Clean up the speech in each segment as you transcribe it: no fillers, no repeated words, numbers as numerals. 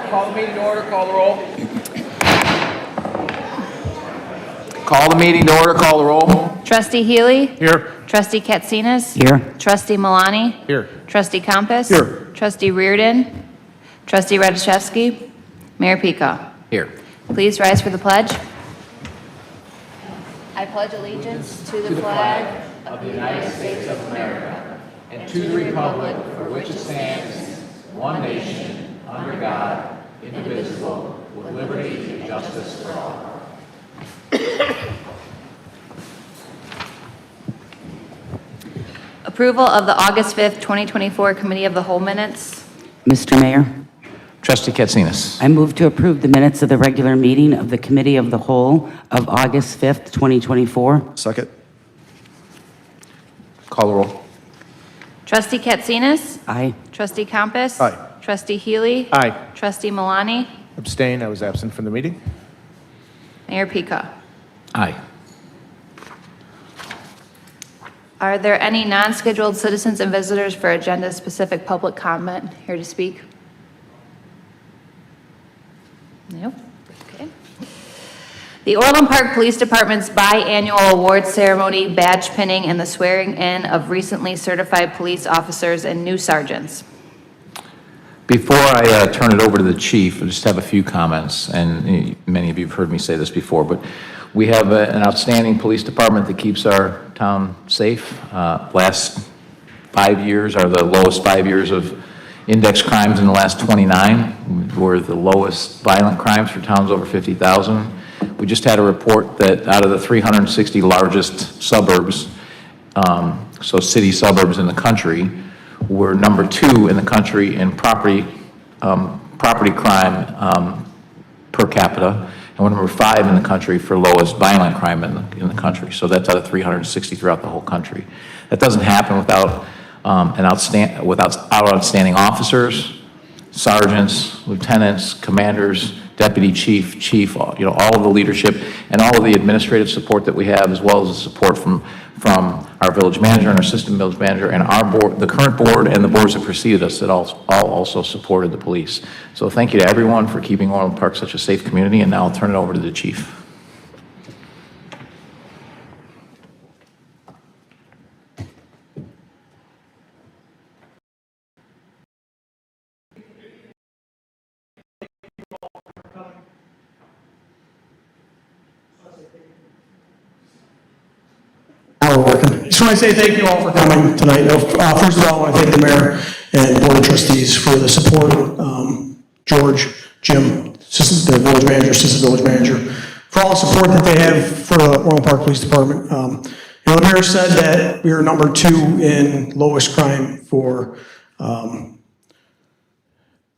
Call the meeting to order, call the roll. Call the meeting to order, call the roll. Trustee Healy? Here. Trustee Katsinas? Here. Trustee Milani? Here. Trustee Compass? Here. Trustee Reardon? Trustee Radiszewski? Mayor Pika? Here. Please rise for the pledge. I pledge allegiance to the flag of the United States of America And to the republic for which it stands, one nation, under God, indivisible, with liberty and justice for all. Approval of the August 5th, 2024 Committee of the Whole minutes. Mr. Mayor, Trustee Katsinas. I move to approve the minutes of the regular meeting of the Committee of the Whole of August 5th, 2024. Second. Call the roll. Trustee Katsinas? Aye. Trustee Compass? Aye. Trustee Healy? Aye. Trustee Milani? Abstain. I was absent from the meeting. Mayor Pika? Aye. Are there any non-scheduled citizens and visitors for agenda-specific public comment here to speak? Nope. Okay. The Orland Park Police Department's biannual awards ceremony, badge pinning, and the swearing in of recently certified police officers and new sergeants. Before I turn it over to the chief, I just have a few comments, and many of you have heard me say this before, but we have an outstanding police department that keeps our town safe. Last 5 years are the lowest 5 years of index crimes in the last 29. We're the lowest violent crimes for towns over 50,000. We just had a report that out of the 360 largest suburbs, so city suburbs in the country, we're number 2 in the country in property crime per capita, and we're number 5 in the country for lowest violent crime in the country. So that's out of 360 throughout the whole country. That doesn't happen without outstanding officers, sergeants, lieutenants, commanders, deputy chief, all of the leadership, and all of the administrative support that we have, as well as the support from our village manager and our assistant village manager and our board, the current board and the boards that preceded us that all also supported the police. So thank you to everyone for keeping Orland Park such a safe community, and now I'll turn it over to the chief. Just want to say thank you all for coming tonight. First of all, I want to thank the mayor and board of trustees for the support. George, Jim, the village manager, assistant village manager, for all the support that they have for the Orland Park Police Department. The mayor said that we are number 2 in lowest crime for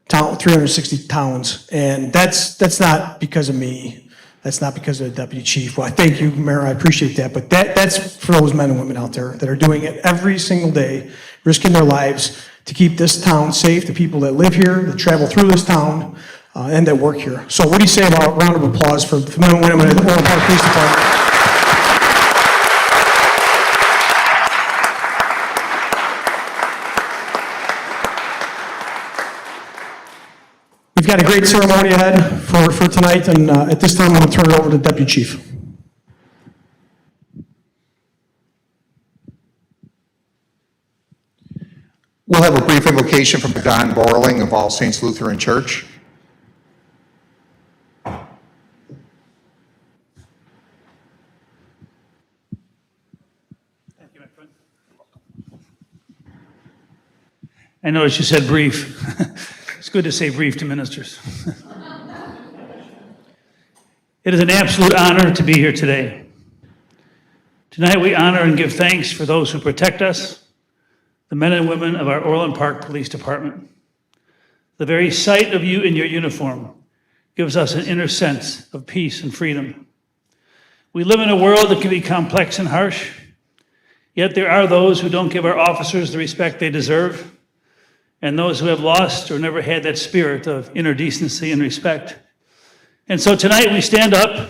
360 towns, and that's not because of me. That's not because of the deputy chief. Well, I thank you, Mayor, I appreciate that, but that's for those men and women out there that are doing it every single day, risking their lives to keep this town safe, the people that live here, that travel through this town, and that work here. So what do you say about a round of applause for the men and women of the Orland Park Police Department? We've got a great ceremony ahead for tonight, and at this time, I'm going to turn it over to the Deputy Chief. We'll have a brief invocation from Don Borling of All Saints Lutheran Church. Thank you, my friend. I noticed you said brief. It's good to say brief to ministers. It is an absolute honor to be here today. Tonight we honor and give thanks for those who protect us, the men and women of our Orland Park Police Department. The very sight of you in your uniform gives us an inner sense of peace and freedom. We live in a world that can be complex and harsh, yet there are those who don't give our officers the respect they deserve, and those who have lost or never had that spirit of inner decency and respect. And so tonight we stand up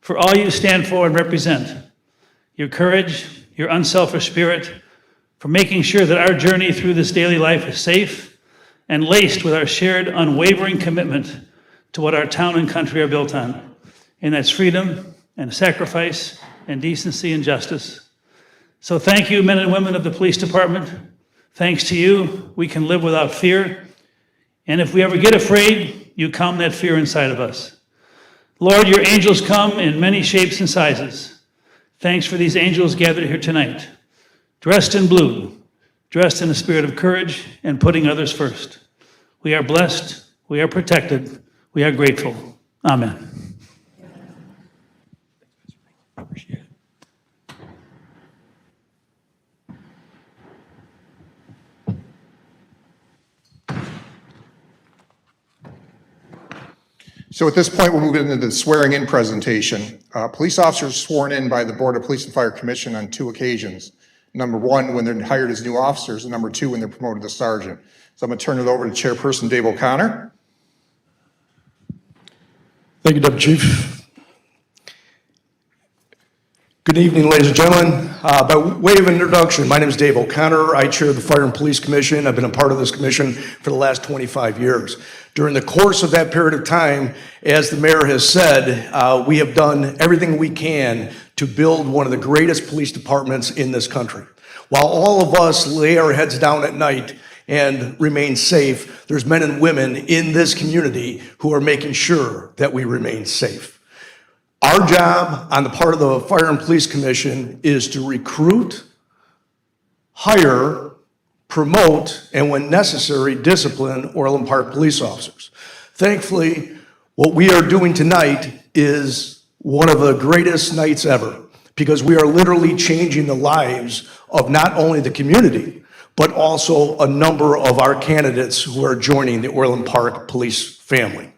for all you stand for and represent, your courage, your unselfish spirit, for making sure that our journey through this daily life is safe and laced with our shared unwavering commitment to what our town and country are built on, and that's freedom and sacrifice and decency and justice. So thank you, men and women of the police department. Thanks to you, we can live without fear. And if we ever get afraid, you calm that fear inside of us. Lord, your angels come in many shapes and sizes. Thanks for these angels gathered here tonight, dressed in blue, dressed in a spirit of courage and putting others first. We are blessed, we are protected, we are grateful. Amen. Appreciate it. So at this point, we'll move into the swearing-in presentation. Police officers sworn in by the Board of Police and Fire Commission on 2 occasions. Number 1, when they're hired as new officers, and number 2, when they're promoted to sergeant. So I'm going to turn it over to Chairperson Dave O'Connor. Thank you, Deputy Chief. Good evening, ladies and gentlemen. By way of introduction, my name is Dave O'Connor. I chair the Fire and Police Commission. I've been a part of this commission for the last 25 years. During the course of that period of time, as the mayor has said, we have done everything we can to build one of the greatest police departments in this country. While all of us lay our heads down at night and remain safe, there's men and women in this community who are making sure that we remain safe. Our job on the part of the Fire and Police Commission is to recruit, hire, promote, and when necessary, discipline Orland Park police officers. Thankfully, what we are doing tonight is one of the greatest nights ever, because we are literally changing the lives of not only the community, but also a number of our candidates who are joining the Orland Park police family.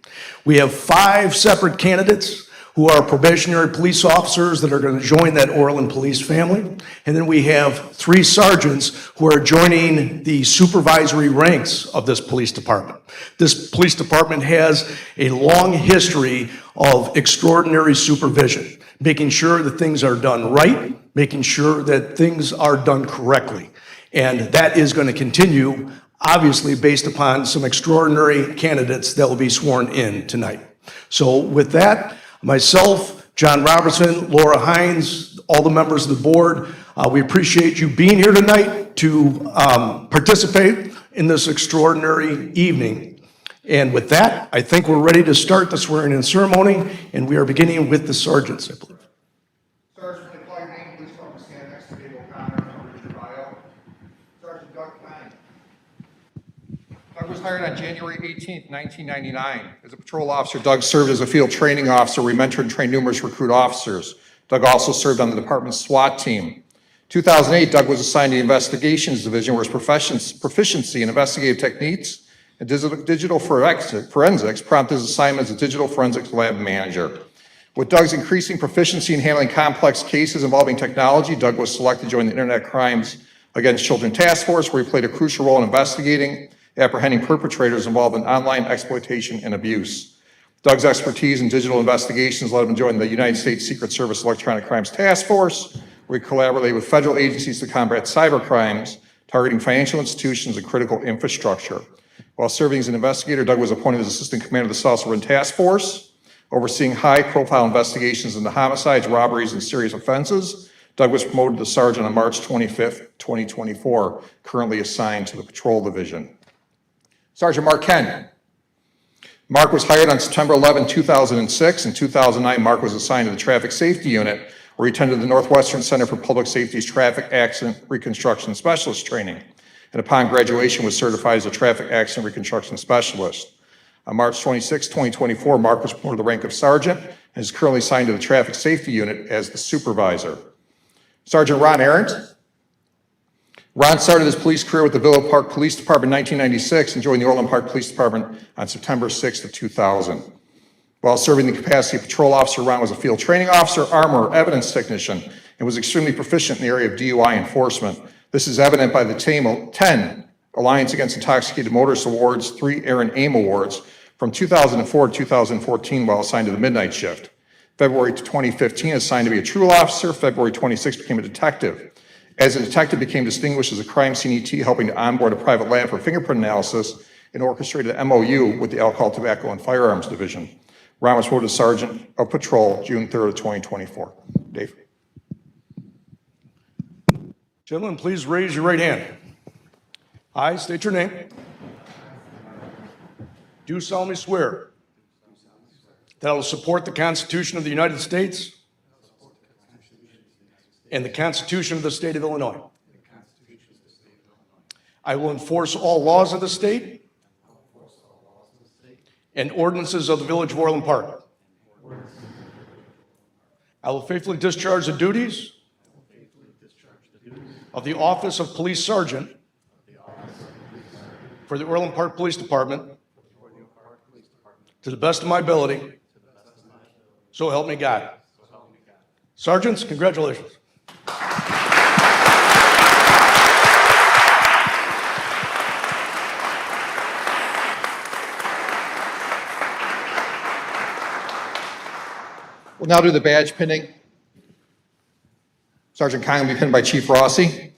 We have 5 separate candidates who are probationary police officers that are going to join that Orland police family. And then we have 3 sergeants who are joining the supervisory ranks of this police department. This police department has a long history of extraordinary supervision, making sure that things are done right, making sure that things are done correctly. And that is going to continue, obviously, based upon some extraordinary candidates that will be sworn in tonight. So with that, myself, John Robertson, Laura Hines, all the members of the board, we appreciate you being here tonight to participate in this extraordinary evening. And with that, I think we're ready to start the swearing-in ceremony, and we are beginning with the sergeants, I believe. Sergeant, when I call your name, please come and stand next to Dave O'Connor and read your bio. Sergeant Doug Klein. Doug was hired on January 18th, 1999. As a patrol officer, Doug served as a field training officer where he mentored and trained numerous recruit officers. Doug also served on the department's SWAT team. 2008, Doug was assigned to the Investigations Division where his proficiency in investigative techniques and digital forensics prompted his assignment as a digital forensics lab manager. With Doug's increasing proficiency in handling complex cases involving technology, Doug was selected to join the Internet Crimes Against Children Task Force, where he played a crucial role in investigating apprehending perpetrators involved in online exploitation and abuse. Doug's expertise in digital investigations led him to join the United States Secret Service Electronic Crimes Task Force, where he collaborated with federal agencies to combat cyber crimes, targeting financial institutions and critical infrastructure. While serving as an investigator, Doug was appointed as Assistant Commander of the South Suburban Task Force, overseeing high-profile investigations into homicides, robberies, and serious offenses. Doug was promoted to Sergeant on March 25th, 2024, currently assigned to the Patrol Division. Sergeant Mark Ken. Mark was hired on September 11, 2006. In 2009, Mark was assigned to the Traffic Safety Unit, where he attended the Northwestern Center for Public Safety's Traffic Accident Reconstruction Specialist Training, and upon graduation was certified as a Traffic Accident Reconstruction Specialist. On March 26, 2024, Mark was promoted to the rank of Sergeant and is currently assigned to the Traffic Safety Unit as the Supervisor. Sergeant Ron Arendt. Ron started his police career with the Villa Park Police Department in 1996 and joined the Orland Park Police Department on September 6th of 2000. While serving in the capacity of patrol officer, Ron was a field training officer, armor, evidence technician, and was extremely proficient in the area of DUI enforcement. This is evident by the 10 Alliance Against Intoxicated Motorists Awards, 3 Aaron AIM Awards from 2004 to 2014 while assigned to the midnight shift. February 2015, assigned to be a TRUL officer. February 26 became a detective. As a detective, became distinguished as a crime scene ET, helping to onboard a private lab for fingerprint analysis and orchestrated an MOU with the Alcohol, Tobacco, and Firearms Division. Ron was promoted to Sergeant of Patrol June 3rd of 2024. Dave. Gentlemen, please raise your right hand. I state your name. Do solemnly swear that I will support the Constitution of the United States and the Constitution of the State of Illinois. I will enforce all laws of the state and ordinances of the Village of Orland Park. I will faithfully discharge the duties of the Office of Police Sergeant for the Orland Park Police Department to the best of my ability, so help me God. Sergeants, congratulations. We'll now do the badge pinning. Sergeant Kine will be pinned by Chief Rossi.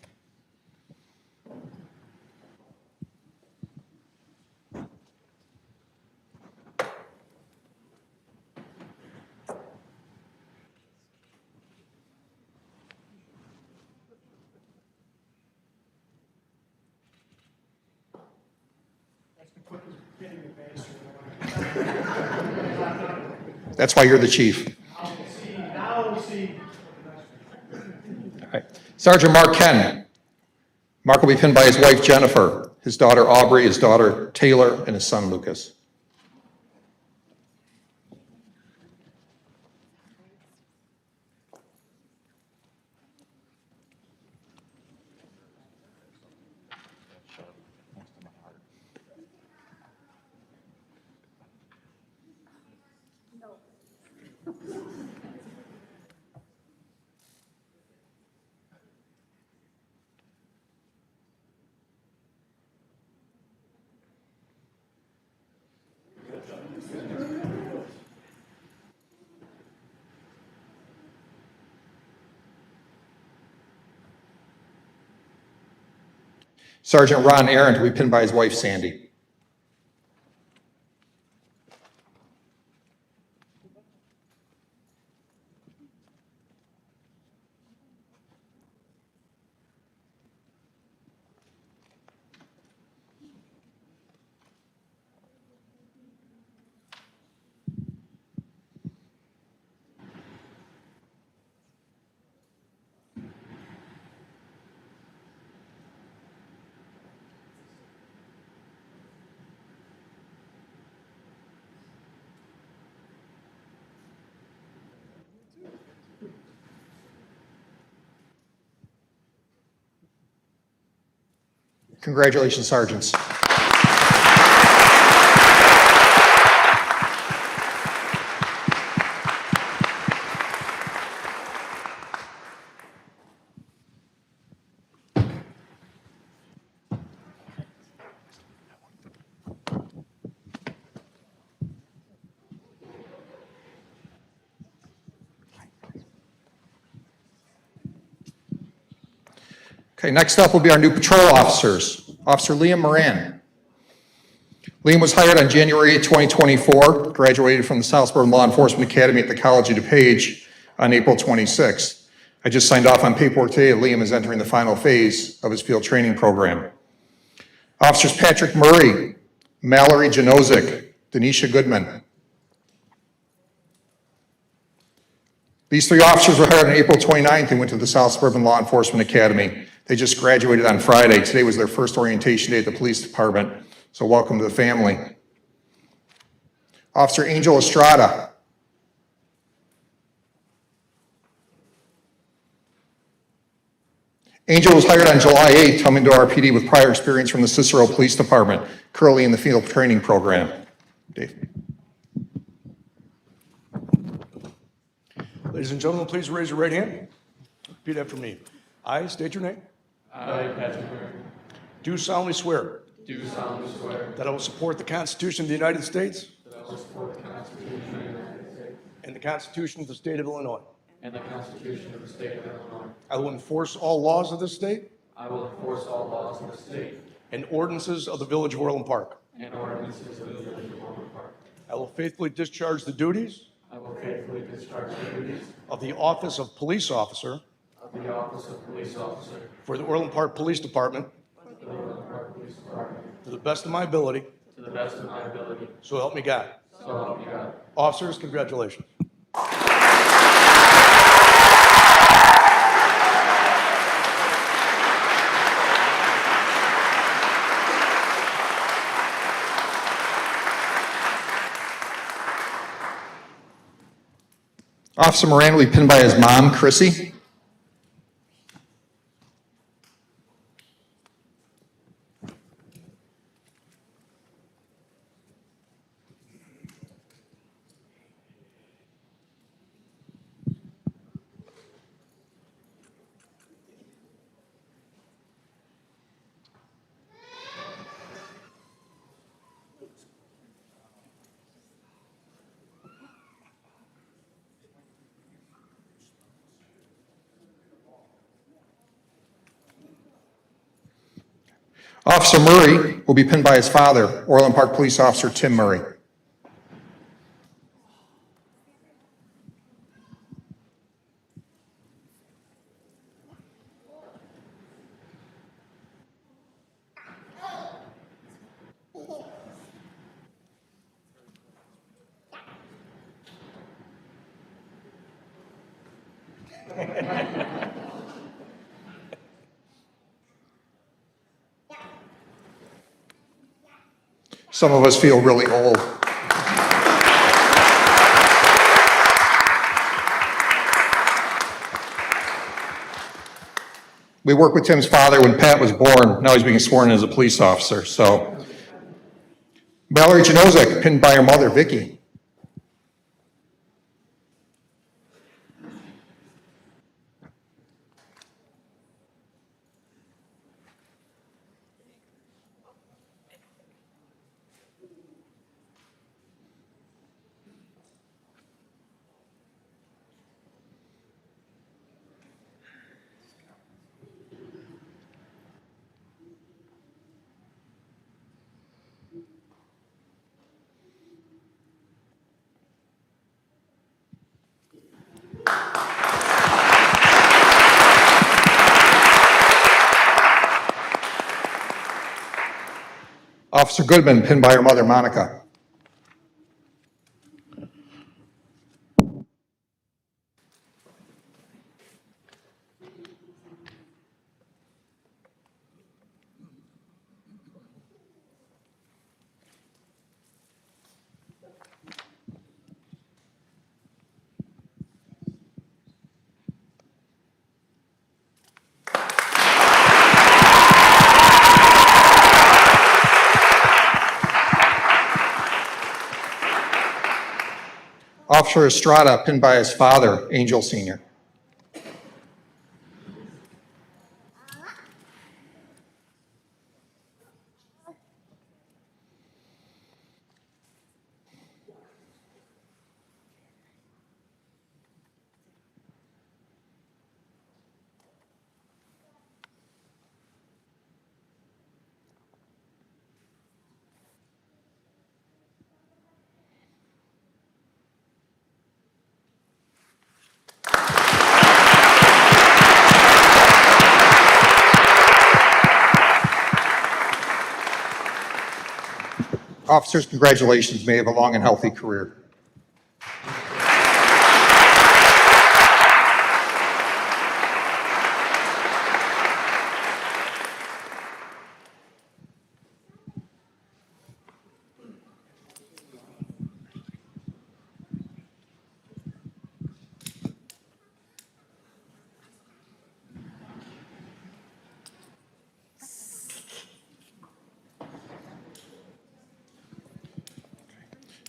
That's why you're the chief. All right. Sergeant Mark Ken. Mark will be pinned by his wife Jennifer, his daughter Aubrey, his daughter Taylor, and his son Lucas. Sergeant Ron Arendt will be pinned by his wife Sandy. Congratulations, Sergeants. Okay, next up will be our new patrol officers. Officer Liam Moran. Liam was hired on January 8, 2024, graduated from the South Suburban Law Enforcement Academy at the College of DuPage on April 26. I just signed off on paperwork today that Liam is entering the final phase of his field training program. Officers Patrick Murray, Mallory Janozik, Denisha Goodman. These three officers were hired on April 29th and went to the South Suburban Law Enforcement Academy. They just graduated on Friday. Today was their first orientation day at the police department, so welcome to the family. Officer Angel Estrada. Angel was hired on July 8th, coming to RPD with prior experience from the Cicero Police Department, currently in the field training program. Dave. Ladies and gentlemen, please raise your right hand. Repeat after me. I state your name. I, Patrick Murray, Do solemnly swear do solemnly swear that I will support the Constitution of the United States that I will support the Constitution of the United States and the Constitution of the State of Illinois. and the Constitution of the State of Illinois. I will enforce all laws of this state I will enforce all laws of the state and ordinances of the Village of Orland Park. and ordinances of the Village of Orland Park. I will faithfully discharge the duties I will faithfully discharge the duties of the office of police officer of the office of police officer for the Orland Park Police Department for the Orland Park Police Department to the best of my ability, to the best of my ability, so help me God. so help me God. Officers, congratulations. Officer Moran will be pinned by his mom, Chrissy. Officer Murray will be pinned by his father, Orland Park Police Officer Tim Murray. Some of us feel really old. We worked with Tim's father when Pat was born. Now he's being sworn in as a police officer. So, Valerie Janozek, pinned by her mother, Vicky. Officer Goodman, pinned by her mother, Monica. Officer Estrada, pinned by his father, Angel Sr. Officers, congratulations. May you have a long and healthy career.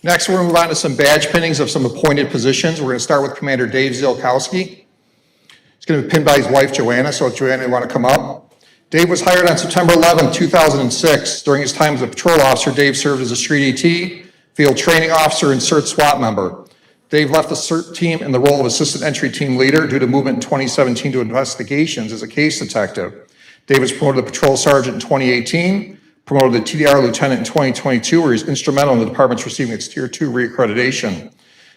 Next, we're going to move on to some badge pinnings of some appointed positions. We're going to start with Commander Dave Zielkowski. He's going to be pinned by his wife, Joanna, so if Joanna, you want to come up. Dave was hired on September 11, 2006. During his time as a patrol officer, Dave served as a street ET, field training officer, and CERT SWAT member. Dave left the CERT team in the role of assistant entry team leader due to movement in 2017 to investigations as a case detective. Dave was promoted to patrol sergeant in 2018, promoted to TDR lieutenant in 2022, where he's instrumental in the department's receiving its Tier 2 reaccreditation.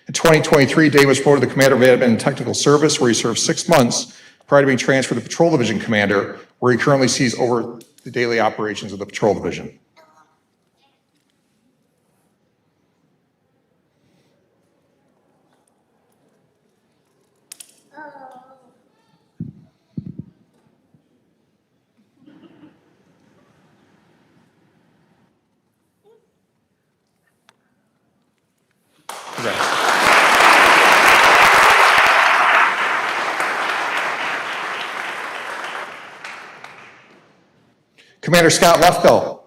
In 2023, Dave was promoted to commander of admin and technical service, where he served 6 months prior to being transferred to patrol division commander, where he currently sees over the daily operations of the patrol division. Congrats. Commander Scott Lefko.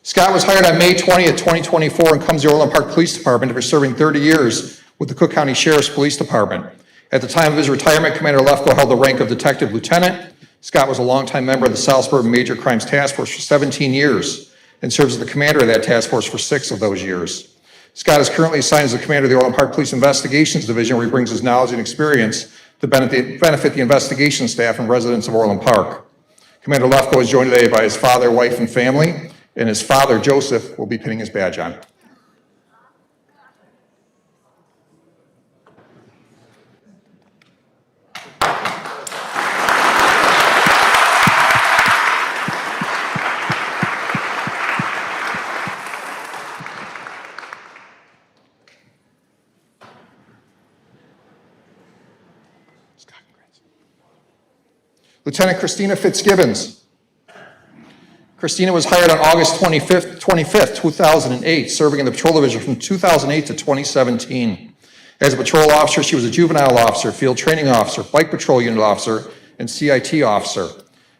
Scott was hired on May 20th, 2024 and comes to the Orland Park Police Department after serving 30 years with the Cook County Sheriff's Police Department. At the time of his retirement, Commander Lefko held the rank of Detective Lieutenant. Scott was a longtime member of the South Suburban Major Crimes Task Force for 17 years and serves as the commander of that task force for 6 of those years. Scott is currently assigned as the commander of the Orland Park Police Investigations Division, where he brings his knowledge and experience to benefit the investigation staff and residents of Orland Park. Commander Lefko is joined today by his father, wife, and family, and his father, Joseph, will be pinning his badge on. Lieutenant Christina Fitzgibbons. Christina was hired on August 25th, 2008, serving in the patrol division from 2008 to 2017. As a patrol officer, she was a juvenile officer, field training officer, bike patrol unit officer, and CIT officer.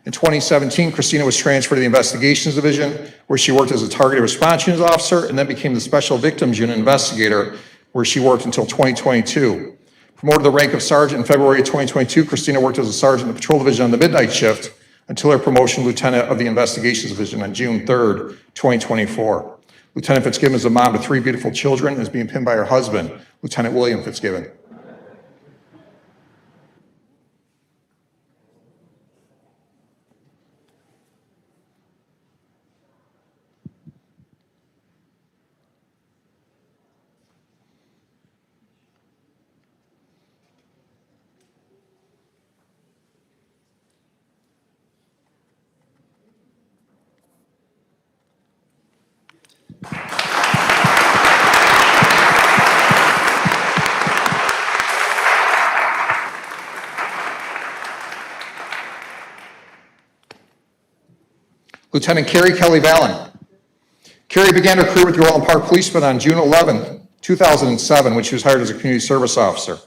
In 2017, Christina was transferred to the investigations division, where she worked as a targeted response unit officer and then became the special victims unit investigator, where she worked until 2022. Promoted to the rank of sergeant in February of 2022, Christina worked as a sergeant in the patrol division on the midnight shift until her promotion to lieutenant of the investigations division on June 3rd, 2024. Lieutenant Fitzgibbon is a mom to 3 beautiful children and is being pinned by her husband, Lieutenant William Fitzgibbon. Lieutenant Carrie Kelly Vallon. Carrie began her career with the Orland Park Police Department on June 11, 2007, when she was hired as a community service officer.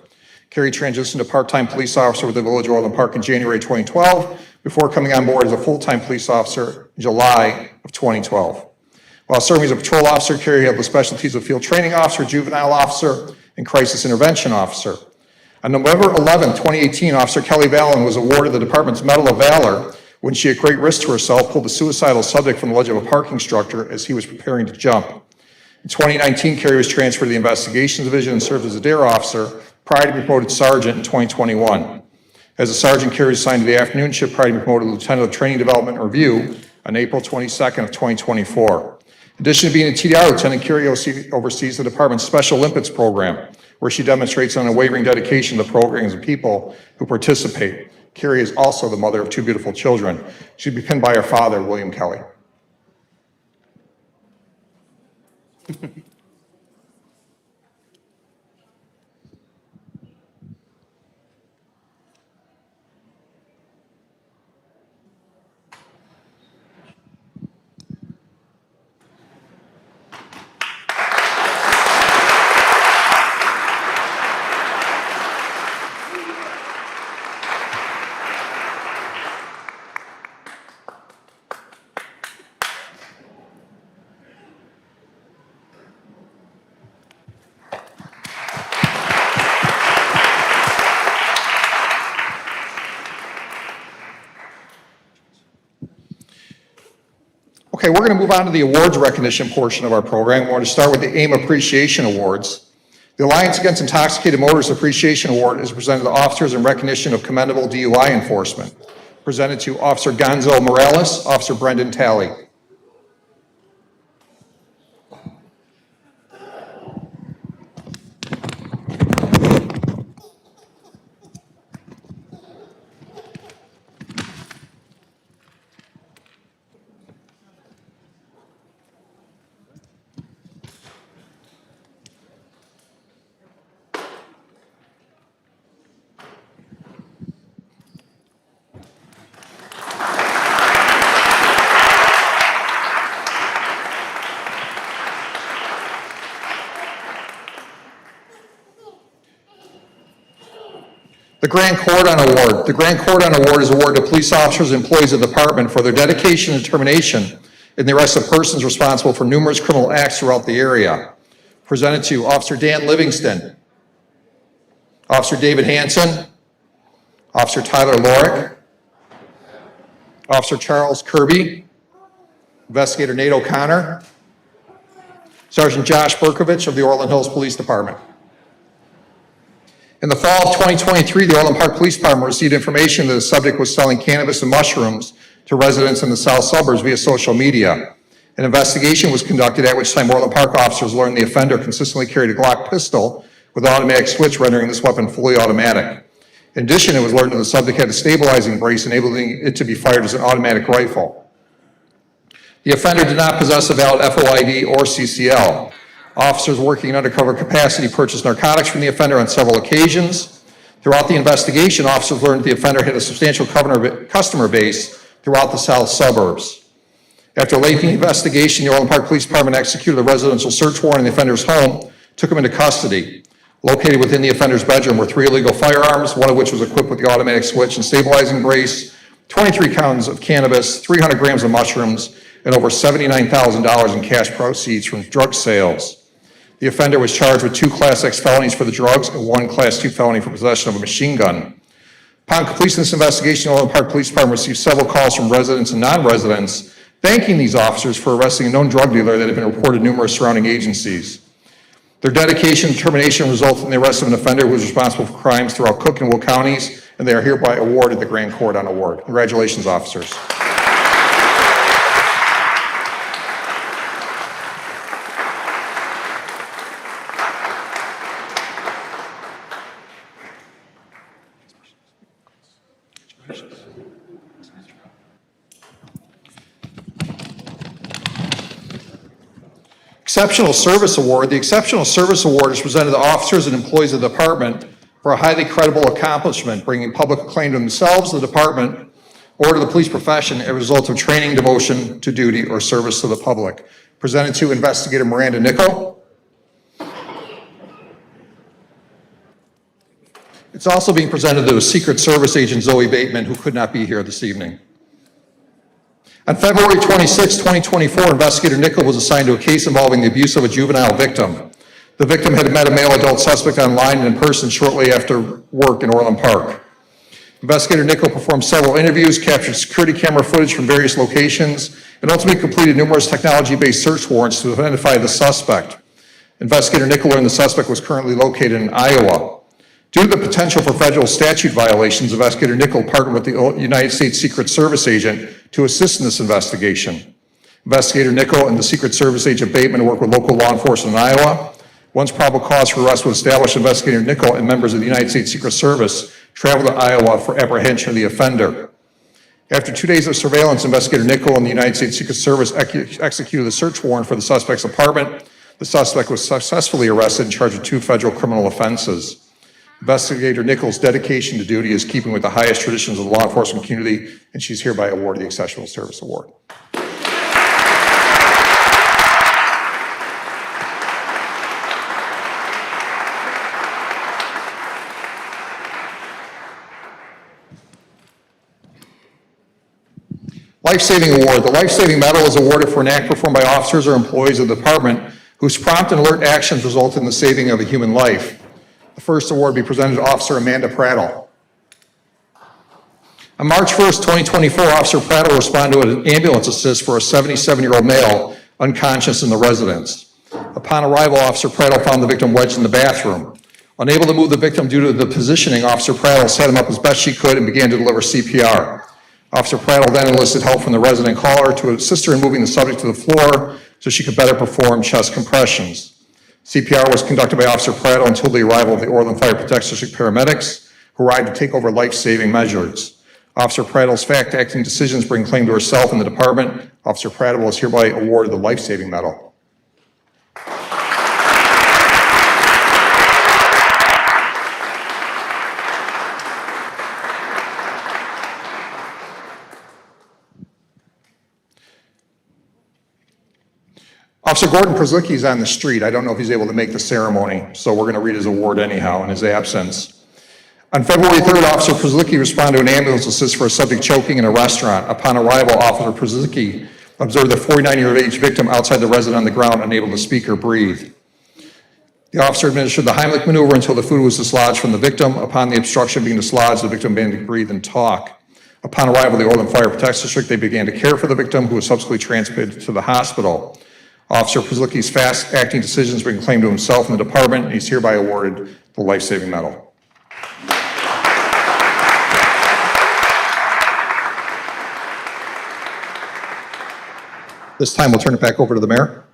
Carrie transitioned to part-time police officer with the Village of Orland Park in January 2012, before coming on board as a full-time police officer in July of 2012. While serving as a patrol officer, Carrie held the specialties of field training officer, juvenile officer, and crisis intervention officer. On November 11, 2018, Officer Kelly Vallon was awarded the department's Medal of Valor when she, at great risk to herself, pulled a suicidal subject from the ledge of a parking structure as he was preparing to jump. In 2019, Carrie was transferred to the investigations division and served as a DARE officer prior to being promoted to sergeant in 2021. As a sergeant, Carrie was assigned to the afternoon shift prior to being promoted to lieutenant of training development and review on April 22nd of 2024. In addition to being a TDR lieutenant, Carrie oversees the department's Special Olympics program, where she demonstrates an unwavering dedication to the programs and people who participate. Carrie is also the mother of 2 beautiful children. She'd be pinned by her father, William Kelly. Okay, we're going to move on to the awards recognition portion of our program. We're going to start with the AIM Appreciation Awards. The Alliance Against Intoxicated Motorists Appreciation Award is presented to officers in recognition of commendable DUI enforcement. Presented to Officer Gonzo Morales, Officer Brendan Talley. The Grand Cordon Award. The Grand Cordon Award is awarded to police officers and employees of the department for their dedication and determination in the arrest of persons responsible for numerous criminal acts throughout the area. Presented to Officer Dan Livingston, Officer David Hanson, Officer Tyler Lorick, Officer Charles Kirby, Investigator Nate O'Connor, Sergeant Josh Berkovich of the Orland Hills Police Department. In the fall of 2023, the Orland Park Police Department received information that the subject was selling cannabis and mushrooms to residents in the south suburbs via social media. An investigation was conducted, at which time Orland Park officers learned the offender consistently carried a Glock pistol with an automatic switch, rendering this weapon fully automatic. In addition, it was learned that the subject had a stabilizing brace, enabling it to be fired as an automatic rifle. The offender did not possess a valid FOID or CCL. Officers working in undercover capacity purchased narcotics from the offender on several occasions. Throughout the investigation, officers learned that the offender had a substantial customer base throughout the south suburbs. After a lengthy investigation, the Orland Park Police Department executed a residential search warrant in the offender's home, took him into custody. Located within the offender's bedroom were 3 illegal firearms, one of which was equipped with the automatic switch and stabilizing brace, 23 pounds of cannabis, 300 grams of mushrooms, and over $79,000 in cash proceeds from drug sales. The offender was charged with 2 Class X felonies for the drugs and 1 Class II felony for possession of a machine gun. Upon completion of this investigation, the Orland Park Police Department received several calls from residents and non-residents thanking these officers for arresting a known drug dealer that had been reported to numerous surrounding agencies. Their dedication and determination resulted in the arrest of an offender who was responsible for crimes throughout Cook and Will counties, and they are hereby awarded the Grand Cordon Award. Congratulations, officers. Exceptional Service Award. The Exceptional Service Award is presented to officers and employees of the department for a highly credible accomplishment, bringing public acclaim to themselves, the department, or to the police profession as a result of training, devotion to duty, or service to the public. Presented to Investigator Miranda Nickel. It's also being presented to Secret Service Agent Zoe Bateman, who could not be here this evening. On February 26, 2024, Investigator Nickel was assigned to a case involving the abuse of a juvenile victim. The victim had met a male adult suspect online and in person shortly after work in Orland Park. Investigator Nickel performed several interviews, captured security camera footage from various locations, and ultimately completed numerous technology-based search warrants to identify the suspect. Investigator Nickel learned the suspect was currently located in Iowa. Due to the potential for federal statute violations, Investigator Nickel partnered with the United States Secret Service agent to assist in this investigation. Investigator Nickel and the Secret Service agent Bateman worked with local law enforcement in Iowa. Once probable cause for arrest was established, Investigator Nickel and members of the United States Secret Service traveled to Iowa for apprehension of the offender. After 2 days of surveillance, Investigator Nickel and the United States Secret Service executed a search warrant for the suspect's apartment. The suspect was successfully arrested and charged with 2 federal criminal offenses. Investigator Nickel's dedication to duty is keeping with the highest traditions of the law enforcement community, and she's hereby awarded the Exceptional Service Award. Life-Saving Award. The Life-Saving Medal is awarded for an act performed by officers or employees of the department whose prompt and alert actions result in the saving of a human life. The first award will be presented to Officer Amanda Prattle. On March 1st, 2024, Officer Prattle responded to an ambulance assist for a 77-year-old male unconscious in the residence. Upon arrival, Officer Prattle found the victim wedged in the bathroom. Unable to move the victim due to the positioning, Officer Prattle set him up as best she could and began to deliver CPR. Officer Prattle then enlisted help from the resident caller to assist her in moving the subject to the floor so she could better perform chest compressions. CPR was conducted by Officer Prattle until the arrival of the Orland Fire Protection District paramedics, who arrived to take over life-saving measures. Officer Prattle's fact-acting decisions bring claim to herself and the department. Officer Prattle is hereby awarded the life-saving medal. Officer Gordon Przlicki is on the street. I don't know if he's able to make the ceremony, so we're going to read his award anyhow in his absence. On February 3rd, Officer Przlicki responded to an ambulance assist for a subject choking in a restaurant. Upon arrival, Officer Przlicki observed the 49-year-old victim outside the resident on the ground, unable to speak or breathe. The officer administered the Heimlich maneuver until the food was dislodged from the victim. Upon the obstruction being dislodged, the victim began to breathe and talk. Upon arrival of the Orland Fire Protection District, they began to care for the victim, who was subsequently transported to the hospital. Officer Przlicki's fast-acting decisions bring claim to himself and the department, and he's hereby awarded the life-saving medal. This time, we'll turn it back over to the mayor.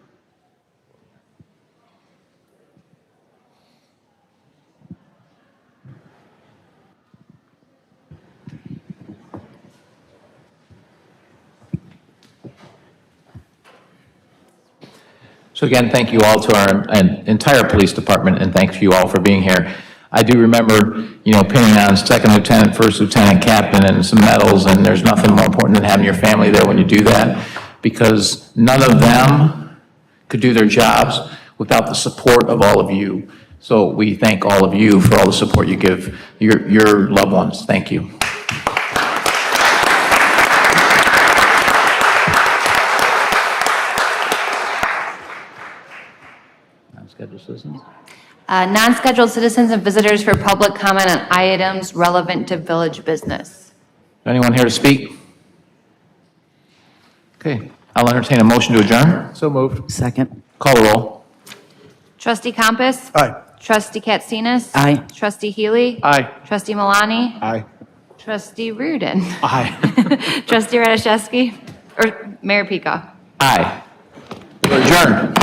So again, thank you all to our entire police department, and thank you all for being here. I do remember, pinning on second lieutenant, first lieutenant, captain, and some medals, and there's nothing more important than having your family there when you do that, because none of them could do their jobs without the support of all of you. So we thank all of you for all the support you give your loved ones. Thank you. Non-scheduled citizens? Non-scheduled citizens and visitors for public comment on items relevant to village business. Anyone here to speak? Okay, I'll entertain a motion to adjourn. So moved. Second. Call the roll. Trustee Compass? Aye. Trustee Katsinas? Aye. Trustee Healy? Aye. Trustee Malani? Aye. Trustee Reardon? Aye. Trustee Radiszewski? Or Mayor Pika? Aye. We're adjourned.